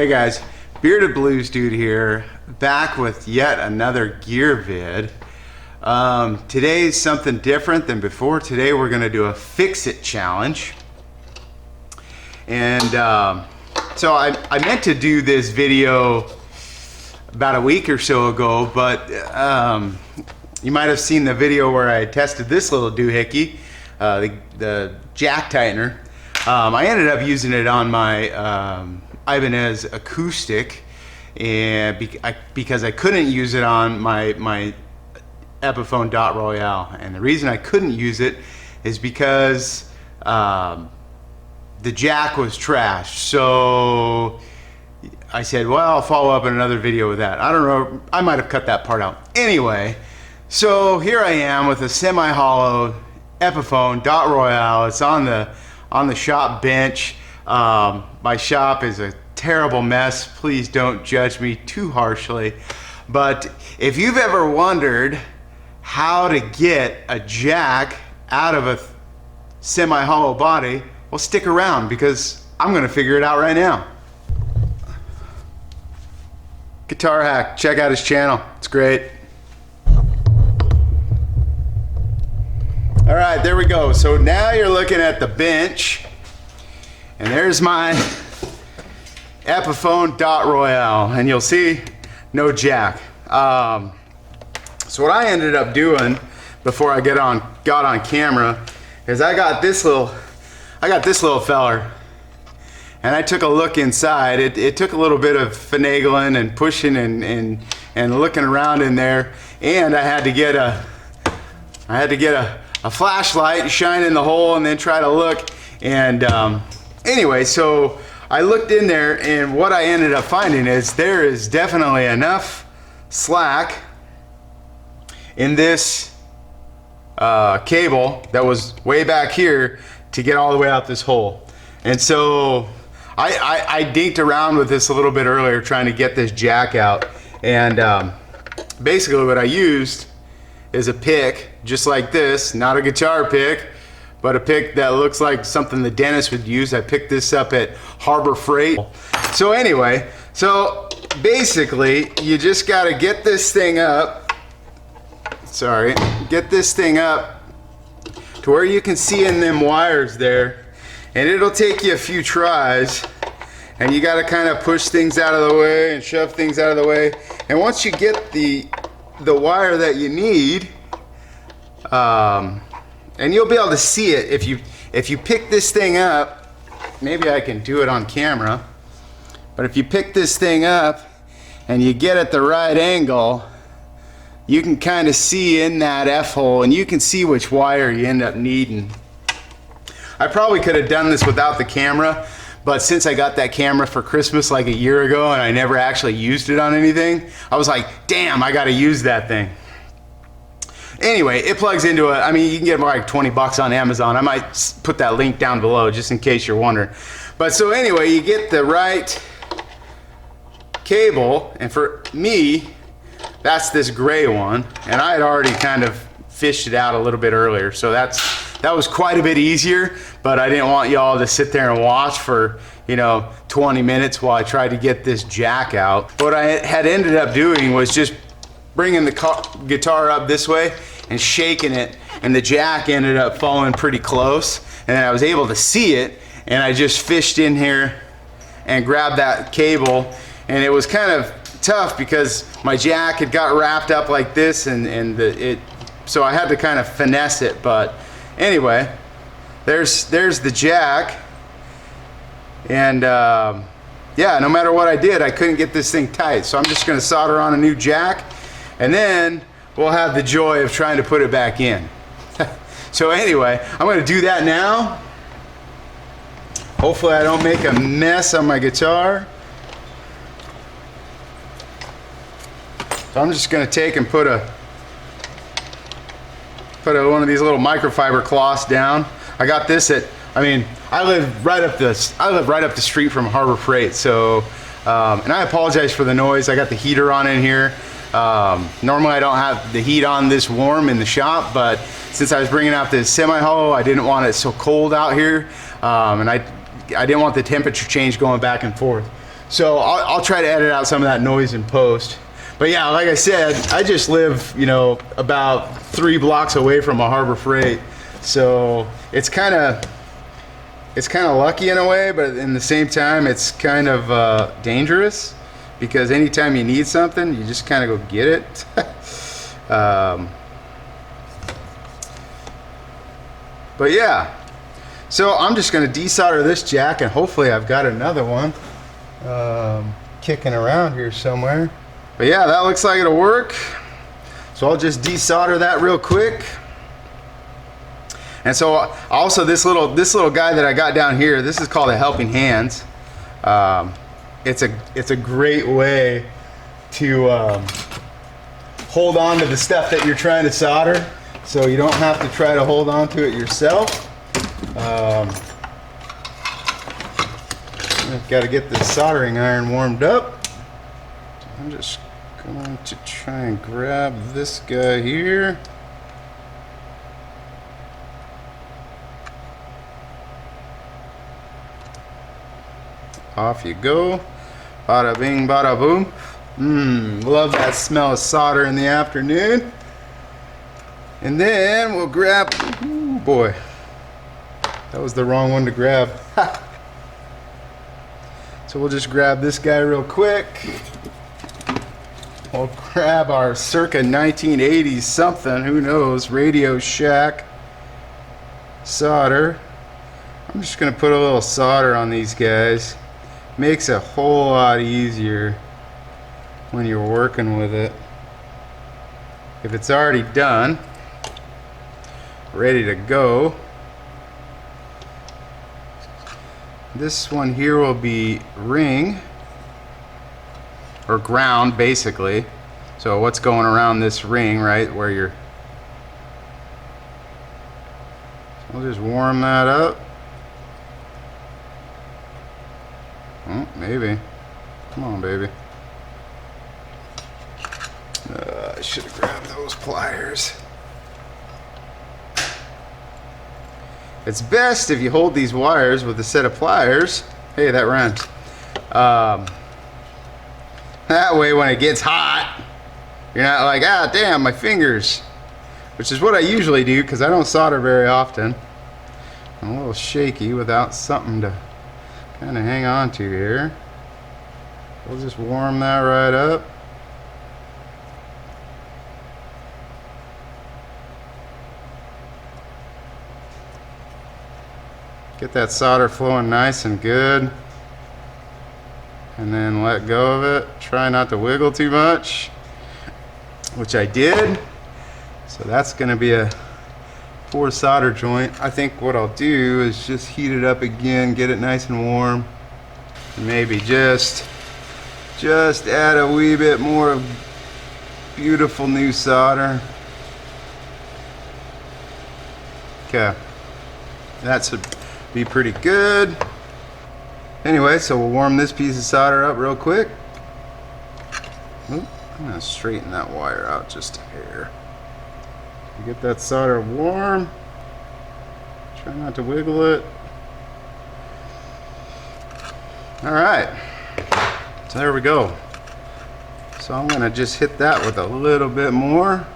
Hey guys, Bearded Blues Dude here, back with yet another gear vid. Today's something different than before. Today we're going to do a fix-it challenge. And so I meant to do this video about a week or so ago, but you might have seen the video where I tested this little doohickey, the jack tightener. I ended up using it on my Ibanez acoustic, and because I couldn't use it on my Epiphone Dot Royale. And the reason I couldn't use it is because the jack was trashed. So I said, well, I'll follow up in another video with that. I don't know, I might have cut that part out. Anyway, so here I am with a semi-hollow Epiphone Dot Royale. It's on the shop bench. My shop is a terrible mess. Please don't judge me too harshly. But if you've ever wondered how to get a jack out of a semi-hollow body, well, stick around because I'm going to figure it out right now. Guitar Hack, check out his channel. It's great. All right, there we go. So now you're looking at the bench. And there's my Epiphone Dot Royale, and you'll see no jack. So what I ended up doing before I got on camera is I got this little feller, and I took a look inside. It took a little bit of finagling and pushing and looking around in there, and I had to get a flashlight, shine in the hole, and then try to look. And anyway, so I looked in there, and what I ended up finding is there is definitely enough slack in this cable that was way back here to get all the way out this hole. And so I dinked around with this a little bit earlier trying to get this jack out. And basically what I used is a pick just like this, not a guitar pick, but a pick that looks like something the dentist would use. I picked this up at Harbor Freight. So anyway, so basically you just got to get this thing up. Sorry, get this thing up to where you can see in them wires there, and it'll take you a few tries. And you got to kind of push things out of the way and shove things out of the way. And once you get the wire that you need, and you'll be able to see it if you pick this thing up. Maybe I can do it on camera, but if you pick this thing up and you get at the right angle, you can kind of see in that F-hole, and you can see which wire you end up needing. I probably could have done this without the camera, but since I got that camera for Christmas like a year ago and I never actually used it on anything, I was like, damn, I got to use that thing. Anyway, it plugs into a, I mean, you can get like 20 bucks on Amazon. I might put that link down below just in case you're wondering. But so anyway, you get the right cable, and for me, that's this gray one, and I had already kind of fished it out a little bit earlier, so that was quite a bit easier, but I didn't want y'all to sit there and watch for, 20 minutes while I tried to get this jack out. What I had ended up doing was just bringing the guitar up this way and shaking it, and the jack ended up falling pretty close, and then I was able to see it, and I just fished in here and grabbed that cable. And it was kind of tough because my jack had got wrapped up like this, so I had to kind of finesse it. But anyway, there's the jack, and yeah, no matter what I did, I couldn't get this thing tight, so I'm just going to solder on a new jack, and then we'll have the joy of trying to put it back in. So anyway, I'm going to do that now. Hopefully I don't make a mess on my guitar. So I'm just going to take and put one of these little microfiber cloths down. I got this at, I live right up the street from Harbor Freight. So, and I apologize for the noise. I got the heater on in here. Normally I don't have the heat on this warm in the shop, but since I was bringing out this semi-hollow, I didn't want it so cold out here, and I didn't want the temperature change going back and forth. So I'll try to edit out some of that noise in post. But yeah, like I said, I just live, you know, about 3 blocks away from a Harbor Freight. So it's kind of lucky in a way, but in the same time, it's kind of dangerous, because anytime you need something, you just kind of go get it. But yeah, so I'm just going to desolder this jack, and hopefully I've got another one kicking around here somewhere. But yeah, that looks like it'll work. So I'll just desolder that real quick. And so also this little guy that I got down here, this is called a helping hands. It's a great way to hold on to the stuff that you're trying to solder, so you don't have to try to hold on to it yourself. I've got to get this soldering iron warmed up. I'm just going to try and grab this guy here. Off you go. Bada bing, bada boom. Love that smell of solder in the afternoon. And then we'll grab, ooh boy, that was the wrong one to grab. So we'll just grab this guy real quick. We'll grab our circa 1980s something, who knows, Radio Shack solder. I'm just gonna put a little solder on these guys. Makes it a whole lot easier when you're working with it. If it's already done, ready to go, this one here will be ring or ground, basically. So what's going around this ring, right, where you're, so we'll just warm that up. Oh, maybe. Come on, baby. I should have grabbed those pliers. It's best if you hold these wires with a set of pliers. Hey, that rhymes. That way when it gets hot, you're not like, ah, damn, my fingers. Which is what I usually do, because I don't solder very often. I'm a little shaky without something to kind of hang on to here. We'll just warm that right up. Get that solder flowing nice and good. And then let go of it. Try not to wiggle too much, which I did. So that's going to be a poor solder joint. I think what I'll do is just heat it up again, get it nice and warm. And maybe just add a wee bit more of beautiful new solder. Okay, that should be pretty good. Anyway, so we'll warm this piece of solder up real quick. Oop, I'm gonna straighten that wire out just a hair. Get that solder warm. Try not to wiggle it. All right, so there we go. So I'm gonna just hit that with a little bit more.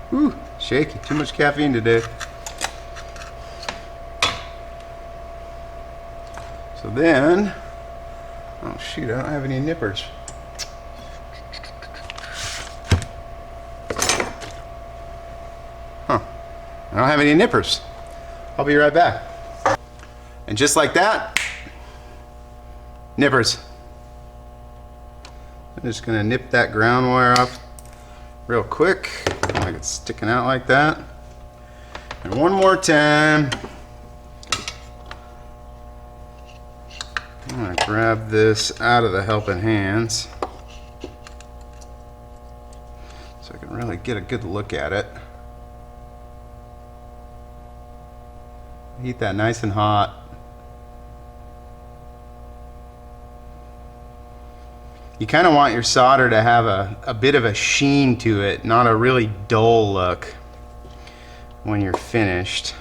Whew, shaky, too much caffeine today. So then, oh shoot, I don't have any nippers. Huh, I don't have any nippers. I'll be right back. And just like that, nippers. I'm just gonna nip that ground wire off real quick, like it's sticking out like that. And one more time. I'm gonna grab this out of the helping hands so I can really get a good look at it. Heat that nice and hot. You kind of want your solder to have a bit of a sheen to it, not a really dull look. when you're finished.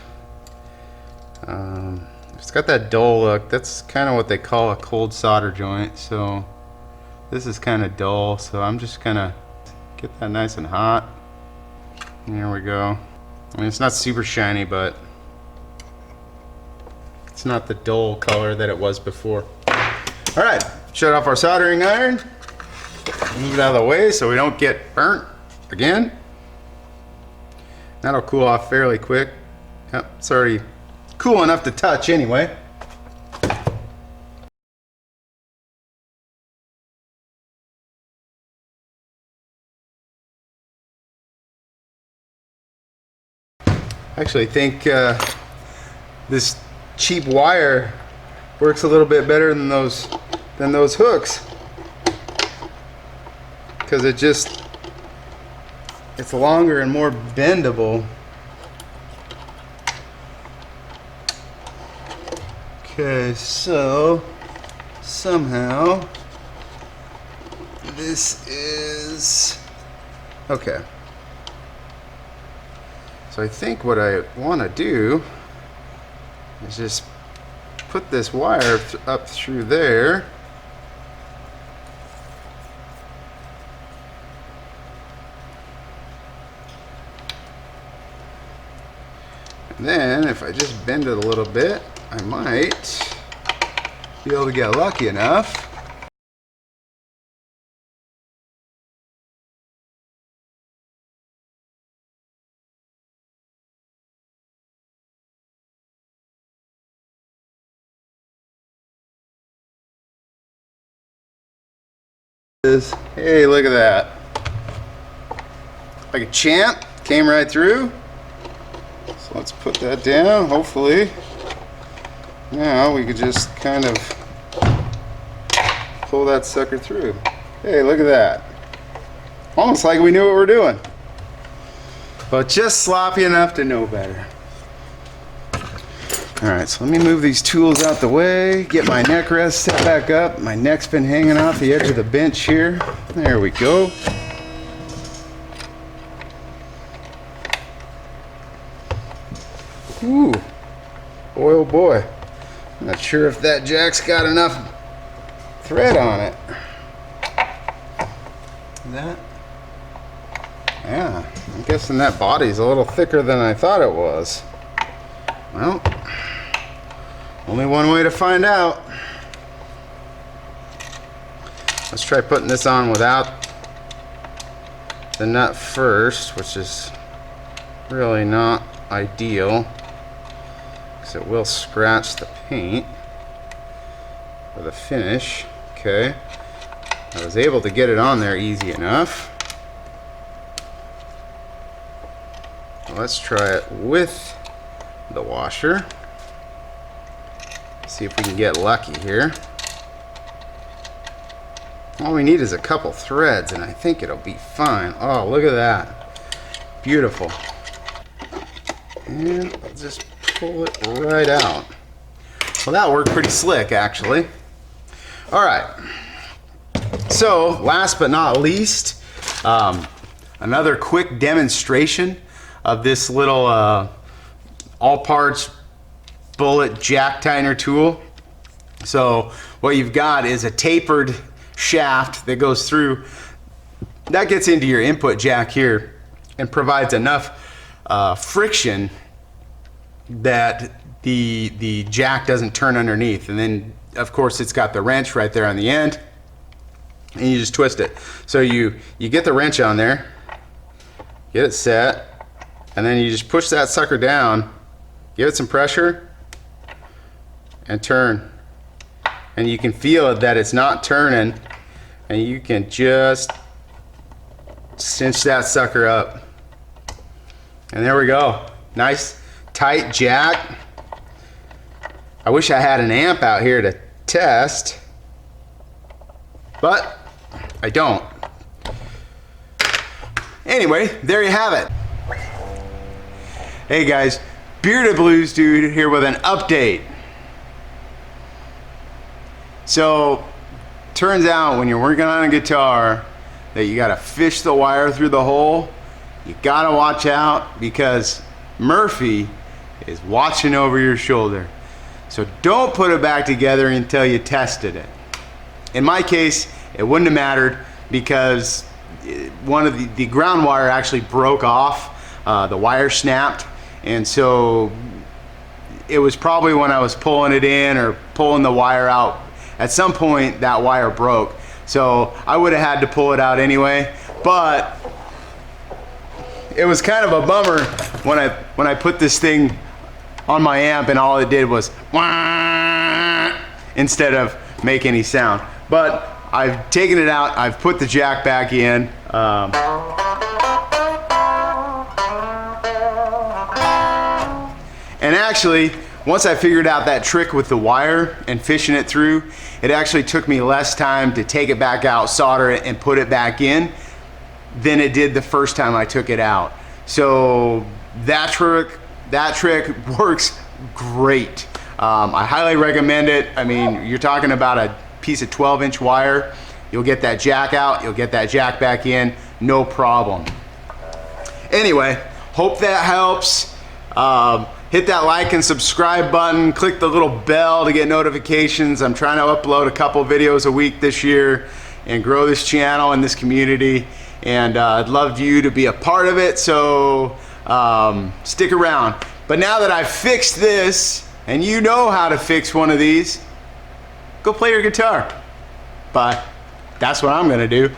It's got that dull look. That's kind of what they call a cold solder joint. So this is kind of dull, so I'm just gonna get that nice and hot. And there we go. I mean, it's not super shiny, but it's not the dull color that it was before. All right, shut off our soldering iron. Move it out of the way so we don't get burnt again. That'll cool off fairly quick. Yep, it's already cool enough to touch anyway. I actually think this cheap wire works a little bit better than those hooks, because it's longer and more bendable. Okay, so somehow this is okay. So I think what I want to do is just put this wire up through there. And then if I just bend it a little bit, I might be able to get lucky enough. Hey, look at that. Like a champ, came right through. So let's put that down, hopefully. Now we could just kind of pull that sucker through. Hey, look at that. Almost like we knew what we're doing. But just sloppy enough to know better. Alright, so let me move these tools out the way, get my neck rest set back up. My neck's been hanging off the edge of the bench here. There we go. Ooh, boy oh boy. I'm not sure if that jack's got enough thread on it. That? Yeah, I'm guessing that body's a little thicker than I thought it was. Well, only one way to find out. Let's try putting this on without the nut first, which is really not ideal, because it will scratch the paint for the finish. Okay, I was able to get it on there easy enough. Let's try it with the washer. See if we can get lucky here. All we need is a couple threads and I think it'll be fine. Oh, look at that. Beautiful. And I'll just pull it right out. Well, that worked pretty slick, actually. All right. So, last but not least, another quick demonstration of this little all parts bullet jack tiner tool. So what you've got is a tapered shaft that goes through, that gets into your input jack here and provides enough friction that the jack doesn't turn underneath. And then of course it's got the wrench right there on the end and you just twist it. So you get the wrench on there, get it set, and then you just push that sucker down, give it some pressure, and turn. And you can feel that it's not turning, and you can just cinch that sucker up. And there we go. Nice tight jack. I wish I had an amp out here to test, but I don't. Anyway, there you have it. Hey guys, Bearded Blues Dude here with an update. So, turns out when you're working on a guitar that you gotta fish the wire through the hole. You gotta watch out because Murphy is watching over your shoulder. So don't put it back together until you tested it. In my case, it wouldn't have mattered because one of the ground wire actually broke off. The wire snapped, and so it was probably when I was pulling it in or pulling the wire out. At some point, that wire broke. So I would have had to pull it out anyway, but it was kind of a bummer when I put this thing on my amp and all it did was wah, instead of make any sound. But I've taken it out, I've put the jack back in. And actually, once I figured out that trick with the wire and fishing it through, it actually took me less time to take it back out, solder it, and put it back in than it did the first time I took it out. So that trick works great. I highly recommend it. I mean, you're talking about a piece of 12-inch wire. You'll get that jack out, you'll get that jack back in, no problem. Anyway, hope that helps. Hit that like and subscribe button, click the little bell to get notifications. I'm trying to upload a couple videos a week this year and grow this channel and this community, and I'd love you to be a part of it, so stick around. But now that I've fixed this and you know how to fix one of these, go play your guitar. But that's what I'm gonna do.